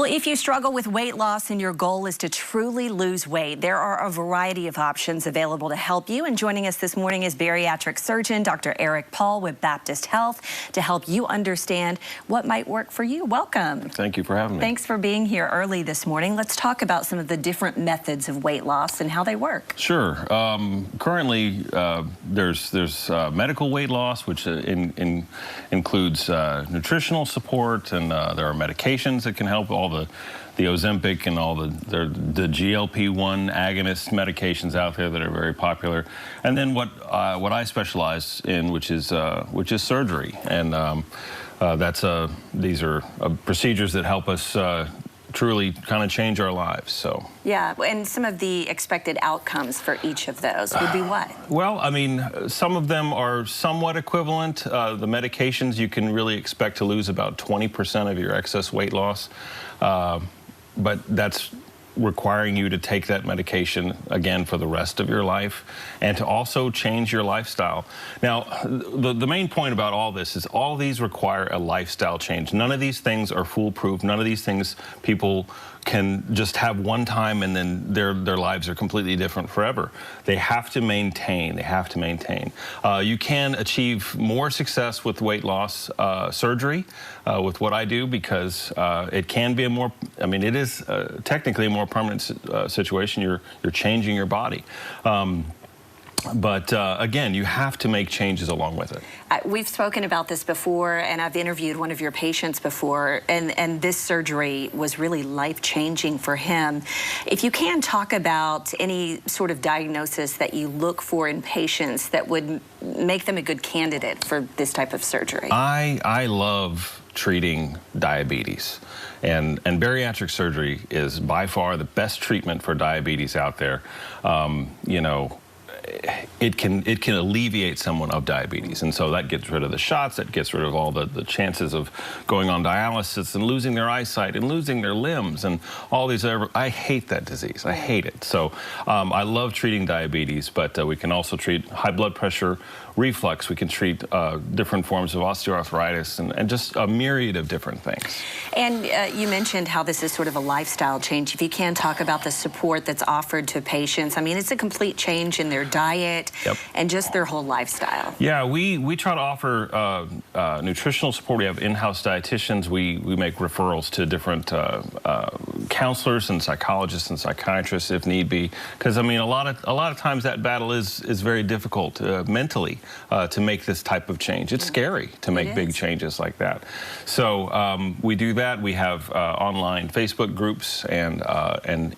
Well, if you struggle with weight loss and your goal is to truly lose weight, there are a variety of options available to help you. And joining us this morning is bariatric surgeon Dr. Eric Paul with Baptist Health to help you understand what might work for you. Welcome. Thank you for having me. Thanks for being here early this morning. Let's talk about some of the different methods of weight loss and how they work. Sure. Currently, there's medical weight loss, which includes nutritional support, and there are medications that can help. All the Ozempic and all the GLP-1 agonist medications out there that are very popular, and then what I specialize in, which is surgery, and these are procedures that help us truly kind of change our lives. So yeah, and some of the expected outcomes for each of those would be what? Well, I mean, some of them are somewhat equivalent. The medications, you can really expect to lose about 20% of your excess weight loss, but that's requiring you to take that medication again for the rest of your life and to also change your lifestyle. Now, the main point about all this is all these require a lifestyle change. None of these things are foolproof. None of these things people can just have one time and then their lives are completely different forever. They have to maintain. They have to maintain. You can achieve more success with weight loss surgery with what I do, because it can be it is technically a more permanent situation. You're changing your body. But again, you have to make changes along with it. We've spoken about this before, and I've interviewed one of your patients before, and this surgery was really life-changing for him. If you can talk about any sort of diagnosis that you look for in patients that would make them a good candidate for this type of surgery. I love treating diabetes, and bariatric surgery is by far the best treatment for diabetes out there. You know, it can alleviate someone of diabetes, and so that gets rid of the shots, that gets rid of all the chances of going on dialysis and losing their eyesight and losing their limbs and all these other. I hate that disease. I hate it. So I love treating diabetes, but we can also treat high blood pressure, reflux. We can treat different forms of osteoarthritis and just a myriad of different things. And you mentioned how this is sort of a lifestyle change. If you can talk about the support that's offered to patients. I mean, it's a complete change in their diet. Yep. And just their whole lifestyle. Yeah, we try to offer nutritional support. We have in-house dietitians. We make referrals to different counselors and psychologists and psychiatrists if need be, because I mean a lot of times that battle is very difficult mentally to make this type of change. It's scary to make big changes like that. So we do that. We have online Facebook groups and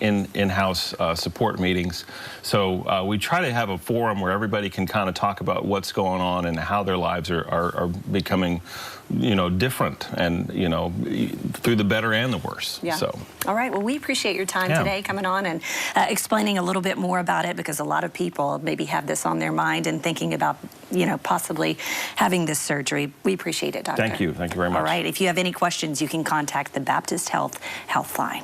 in-house support meetings. So we try to have a forum where everybody can kind of talk about what's going on and how their lives are becoming, you know, different, and you know, through the better and the worse. Yeah. So. All right. Well, we appreciate your time today, coming on and explaining a little bit more about it, because a lot of people maybe have this on their mind and thinking about, you know, possibly having this surgery. We appreciate it, Doctor. Thank you. Thank you very much. All right. If you have any questions, you can contact the Baptist Health Helpline.